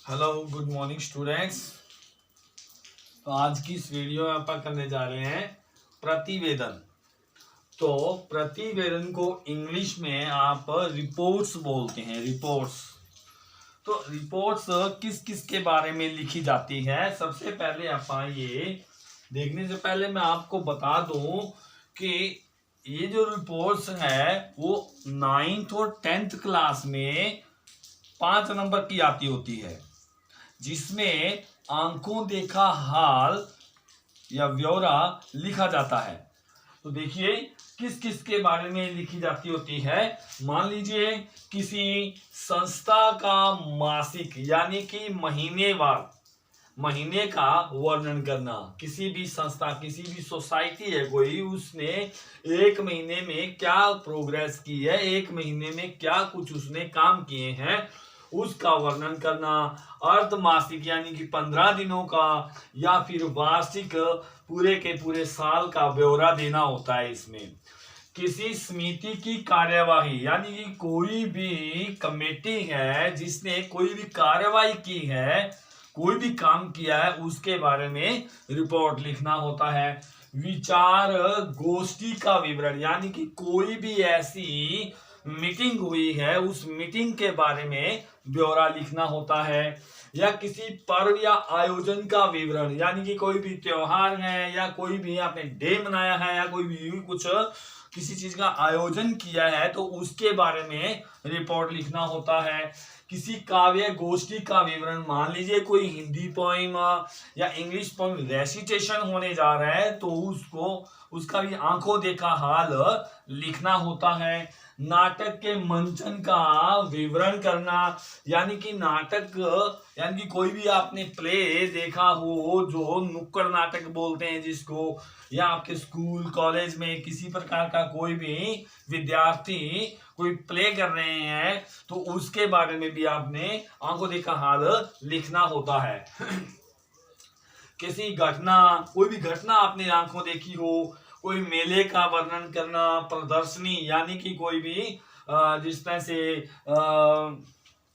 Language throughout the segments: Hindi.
Hello good morning students. तो आज की इस वीडियो में अपन करने जा रहे हैं प्रतिवेदन। तो प्रतिवेदन को इंग्लिश में आप रिपोर्ट्स बोलते हैं। रिपोर्ट्स तो रिपोर्ट्स किस किस के बारे में लिखी जाती है, सबसे पहले अपन ये देखने से पहले मैं आपको बता दूं कि ये जो रिपोर्ट्स है वो 9th और 10th क्लास में 5 नंबर की आती होती है, जिसमें आंखों देखा हाल या ब्यौरा लिखा जाता है। तो देखिए किस किस के बारे में लिखी जाती होती है। मान लीजिए किसी संस्था का मासिक यानी कि महीने का वर्णन करना। किसी भी संस्था, किसी भी सोसाइटी है कोई, उसने एक महीने में क्या प्रोग्रेस की है, एक महीने में क्या कुछ उसने काम किए हैं, उसका वर्णन करना। अर्धमासिक यानी कि 15 दिनों का या फिर वार्षिक पूरे के पूरे साल का ब्यौरा देना होता है। इसमें किसी समिति की कार्यवाही यानी कि कोई भी कमेटी है जिसने कोई भी कार्यवाही की है, कोई भी काम किया है, उसके बारे में रिपोर्ट लिखना होता है। विचार गोष्ठी का विवरण यानी कि कोई भी ऐसी मीटिंग हुई है, उस मीटिंग के बारे में ब्यौरा लिखना होता है। या किसी पर्व या आयोजन का विवरण यानी कि कोई भी त्योहार है या कोई भी आपने डे मनाया है या कोई भी कुछ किसी चीज का आयोजन किया है तो उसके बारे में रिपोर्ट लिखना होता है। किसी काव्य गोष्ठी का विवरण, मान लीजिए कोई हिंदी पोइम या इंग्लिश पोइम रेसिटेशन होने जा रहा है तो उसका भी आंखों देखा हाल लिखना होता है। नाटक के मंचन का विवरण करना यानी कि नाटक यानी कि कोई भी आपने प्ले देखा हो, जो नुक्कड़ नाटक बोलते हैं जिसको, या आपके स्कूल कॉलेज में किसी प्रकार का कोई भी विद्यार्थी कोई प्ले कर रहे हैं तो उसके बारे में भी आपने आंखों देखा हाल लिखना होता है। किसी घटना, कोई भी घटना आपने आंखों देखी हो, कोई मेले का वर्णन करना, प्रदर्शनी यानी कि कोई भी जिस तरह से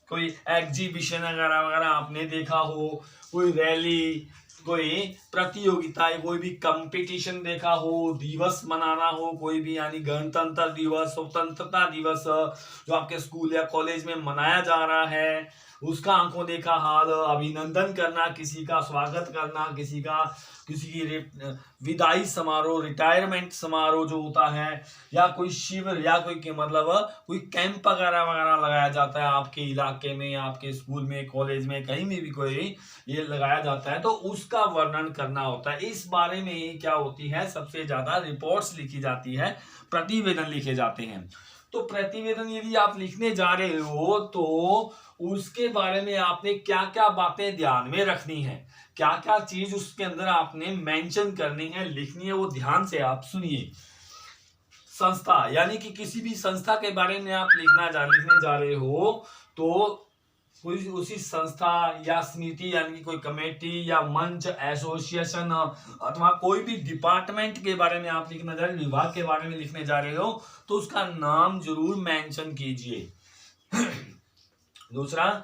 कोई एग्जीबिशन वगैरह वगैरह आपने देखा हो, कोई रैली, कोई प्रतियोगिता, कोई भी कंपटीशन देखा हो, दिवस मनाना हो कोई भी, यानी गणतंत्र दिवस, स्वतंत्रता दिवस जो आपके स्कूल या कॉलेज में मनाया जा रहा है, उसका आंखों देखा हाल। अभिनंदन करना, किसी का स्वागत करना, किसी की विदाई समारोह, रिटायरमेंट समारोह जो होता है, या कोई शिविर या कोई कैंप वगैरह वगैरह लगाया जाता है आपके इलाके में, आपके स्कूल में, कॉलेज में, कहीं भी कोई ये लगाया जाता है तो उसका वर्णन करना होता है। इस बारे में ही क्या होती है, सबसे ज्यादा रिपोर्ट्स लिखी जाती है, प्रतिवेदन लिखे जाते हैं। तो प्रतिवेदन यदि आप लिखने जा रहे हो तो उसके बारे में आपने क्या क्या बातें ध्यान में रखनी है, क्या क्या चीज उसके अंदर आपने मेंशन करनी है, लिखनी है, वो ध्यान से आप सुनिए। संस्था यानी कि किसी भी संस्था के बारे में आप लिखने जा रहे हो तो कोई उसी संस्था या समिति यानी कि कोई कमेटी या मंच, एसोसिएशन अथवा कोई भी डिपार्टमेंट के बारे में आप लिखने जा रहे हो, विभाग के बारे में लिखने जा रहे हो तो उसका नाम जरूर मेंशन कीजिए। दूसरा,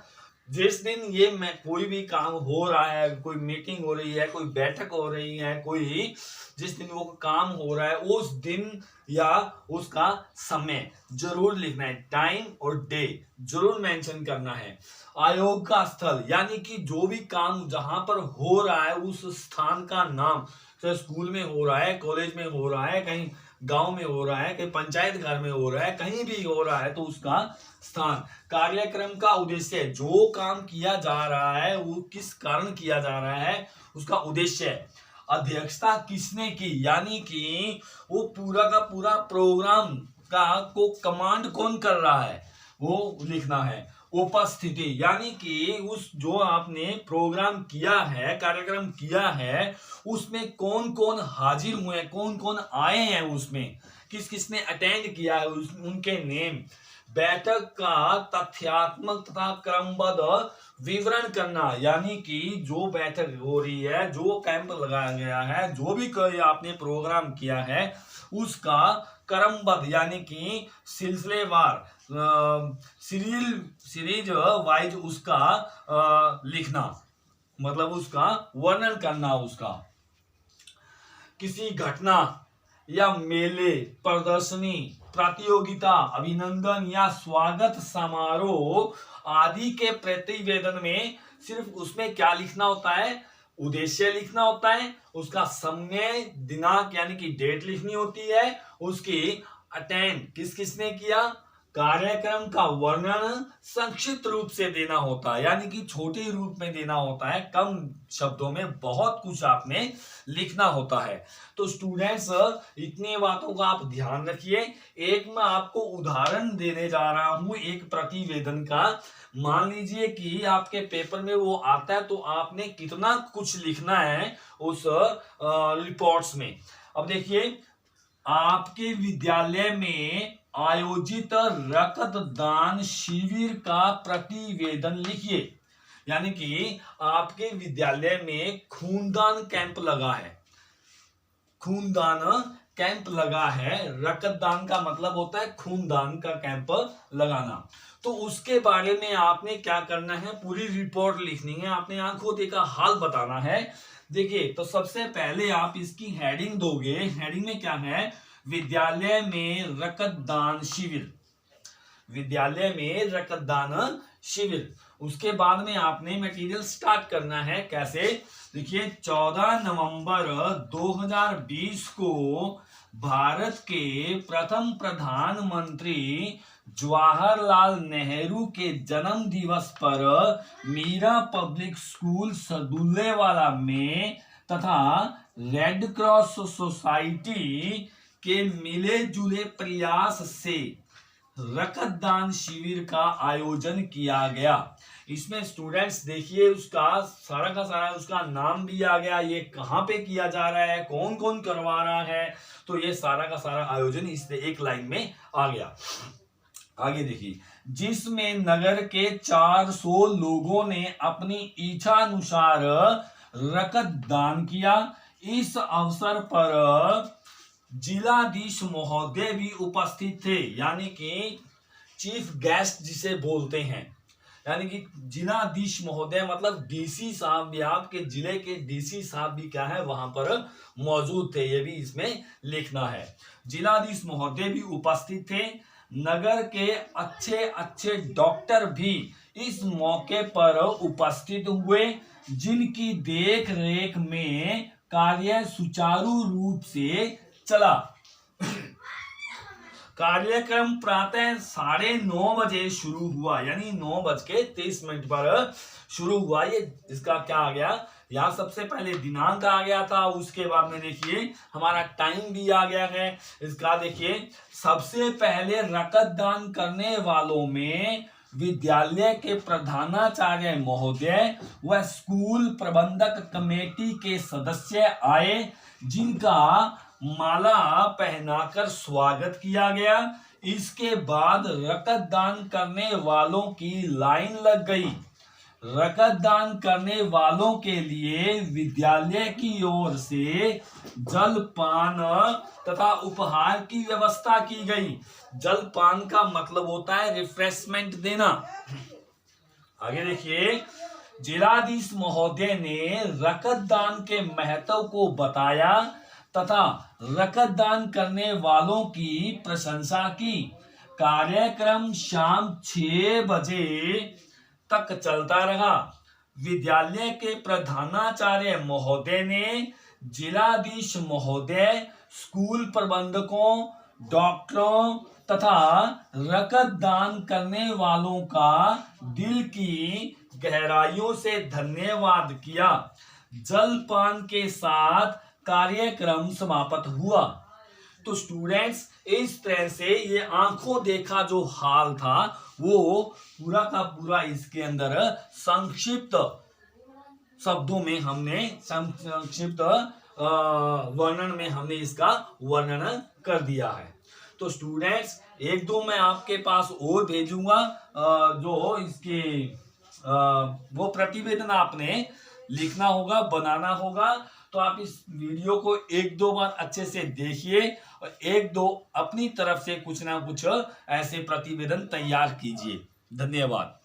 जिस दिन ये कोई भी काम हो रहा है, कोई मीटिंग हो रही है, कोई बैठक हो रही है, कोई जिस दिन वो काम हो रहा है उस दिन या उसका समय जरूर लिखना है, टाइम और डे जरूर मेंशन करना है। आयोग का स्थल यानी कि जो भी काम जहां पर हो रहा है उस स्थान का नाम, चाहे स्कूल में हो रहा है, कॉलेज में हो रहा है, कहीं गांव में हो रहा है, कहीं पंचायत घर में हो रहा है, कहीं भी हो रहा है तो उसका स्थान। कार्यक्रम का उद्देश्य, जो काम किया जा रहा है वो किस कारण किया जा रहा है, उसका उद्देश्य। अध्यक्षता किसने की यानी कि वो पूरा का पूरा प्रोग्राम को कमांड कौन कर रहा है वो लिखना है। उपस्थिति यानी कि उस जो आपने प्रोग्राम किया है, कार्यक्रम किया है, उसमें कौन कौन हाजिर हुए हैं, कौन कौन आए हैं, उसमें किस किसने अटेंड किया है, उनके नेम। बैठक का तथ्यात्मक तथा क्रमबद्ध विवरण करना यानी कि जो बैठक हो रही है, जो कैंप लगाया गया है, जो भी कोई आपने प्रोग्राम किया है, उसका क्रमबद्ध यानी कि सिलसिलेवार सीरीज वाइज उसका लिखना, मतलब उसका वर्णन करना, उसका किसी घटना या मेले, प्रदर्शनी, प्रतियोगिता, अभिनंदन या स्वागत समारोह आदि के प्रतिवेदन में सिर्फ उसमें क्या लिखना होता है, उद्देश्य लिखना होता है, उसका समय दिनांक यानी कि डेट लिखनी होती है, उसकी अटेंड किस किसने किया, कार्यक्रम का वर्णन संक्षिप्त रूप से देना होता है, यानी कि छोटे रूप में देना होता है, कम शब्दों में बहुत कुछ आपने लिखना होता है। तो स्टूडेंट्स इतनी बातों का आप ध्यान रखिए। एक मैं आपको उदाहरण देने जा रहा हूं एक प्रतिवेदन का। मान लीजिए कि आपके पेपर में वो आता है, तो आपने कितना कुछ लिखना है उस रिपोर्ट्स में। अब देखिए, आपके विद्यालय में आयोजित रक्तदान शिविर का प्रतिवेदन लिखिए, यानी कि आपके विद्यालय में खूनदान कैंप लगा है, खूनदान कैंप लगा है, रक्तदान का मतलब होता है खूनदान का कैंप लगाना। तो उसके बारे में आपने क्या करना है, पूरी रिपोर्ट लिखनी है, आपने आंखों देखा हाल बताना है। देखिए, तो सबसे पहले आप इसकी हेडिंग दोगे। हेडिंग में क्या है, विद्यालय में रक्तदान शिविर, विद्यालय में रक्तदान शिविर। उसके बाद में आपने मटेरियल स्टार्ट करना है। कैसे, देखिए 14 नवंबर 2020 को भारत के प्रथम प्रधानमंत्री जवाहरलाल नेहरू के जन्म दिवस पर मीरा पब्लिक स्कूल सदुल्लेवाला में तथा रेड क्रॉस सोसाइटी के मिले जुले प्रयास से रक्तदान शिविर का आयोजन किया गया। इसमें स्टूडेंट्स देखिए, उसका सारा का सारा उसका नाम भी आ गया, ये कहाँ पे किया जा रहा है, कौन कौन करवा रहा है, तो ये सारा का सारा आयोजन इस एक लाइन में आ गया। आगे देखिए, जिसमें नगर के 400 लोगों ने अपनी इच्छा अनुसार रक्तदान किया। इस अवसर पर जिलाधीश महोदय भी उपस्थित थे, यानी कि चीफ गेस्ट जिसे बोलते हैं, यानी कि जिलाधीश महोदय मतलब डीसी साहब भी, आपके जिले के डीसी साहब भी क्या है वहां पर मौजूद थे, ये भी इसमें लिखना है। जिलाधीश महोदय भी उपस्थित थे। नगर के अच्छे अच्छे डॉक्टर भी इस मौके पर उपस्थित हुए, जिनकी देख रेख में कार्य सुचारू रूप से चला। कार्यक्रम प्रातः 9:30 बजे शुरू हुआ, यानी 9:23 पर शुरू हुआ। ये इसका क्या आ गया, यहाँ सबसे पहले दिनांक आ गया था, उसके बाद में देखिए हमारा टाइम भी आ गया है। इसका देखिए, सबसे पहले रक्तदान करने वालों में विद्यालय के प्रधानाचार्य महोदय व स्कूल प्रबंधक कमेटी के सदस्य आए, जिनका माला पहनाकर स्वागत किया गया। इसके बाद रक्तदान करने वालों की लाइन लग गई। रक्तदान करने वालों के लिए विद्यालय की ओर से जलपान तथा उपहार की व्यवस्था की गई। जलपान का मतलब होता है रिफ्रेशमेंट देना। आगे देखिए, जिलाधीश महोदय ने रक्तदान के महत्व को बताया तथा रक्तदान करने वालों की प्रशंसा की। कार्यक्रम शाम 6 बजे तक चलता रहा। विद्यालय के प्रधानाचार्य महोदय ने जिलाधीश महोदय, स्कूल प्रबंधकों, डॉक्टरों तथा रक्तदान करने वालों का दिल की गहराइयों से धन्यवाद किया। जलपान के साथ कार्यक्रम समाप्त हुआ। तो स्टूडेंट्स, इस तरह से ये आंखों देखा जो हाल था वो पूरा का पूरा इसके अंदर संक्षिप्त शब्दों में हमने, संक्षिप्त वर्णन में हमने इसका वर्णन कर दिया है। तो स्टूडेंट्स, एक दो मैं आपके पास और भेजूंगा जो इसके वो प्रतिवेदन आपने लिखना होगा, बनाना होगा। तो आप इस वीडियो को एक दो बार अच्छे से देखिए और एक दो अपनी तरफ से कुछ ना कुछ ऐसे प्रतिवेदन तैयार कीजिए। धन्यवाद।